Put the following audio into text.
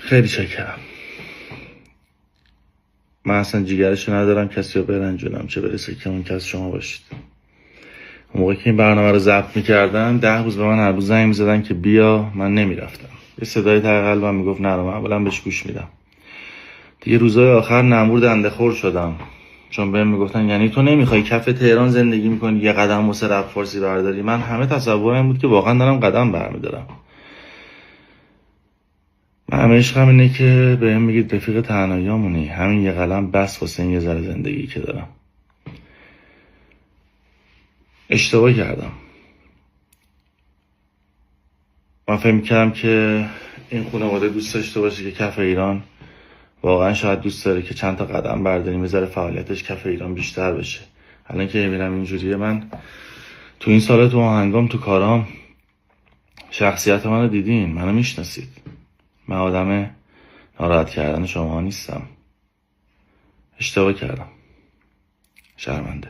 خیلی چکرم. من اصلا جیگرشو ندارم کسی رو برنجونم، چه برسه که اون کس شما باشید. اون موقع که این برنامه رو ضبط میکردن 10 روز به من هر روز زنگ میزدن که بیا، من نمیرفتم. یه صدای ته قلبم میگفت نرو، من اولا بهش گوش میدم. دیگه روزای آخر نمور دنده خور شدم، چون بهم میگفتن یعنی تو نمیخوای کف تهران زندگی میکنی یه قدم واسه رپ فارسی برداری؟ من همه تصورم بود که واقعا دارم قدم برمیدارم. من همه عشقم اینه که بهم میگید رفیق تنهاییامونی، همین یه قلم بس واسه این یه ذره زندگی که دارم. اشتباه کردم. من فکر میکردم که این خانواده دوست داشته باشه که کف ایران، واقعا شاید دوست داره که چند تا قدم برداریم یه ذره فعالیتش کف ایران بیشتر بشه. الان که میبینم اینجوریه، من تو این سال تو آهنگام تو کارام شخصیت منو دیدین، منو میشناسید. من آدم ناراحت کردن شما نیستم. اشتباه کردم. شرمنده.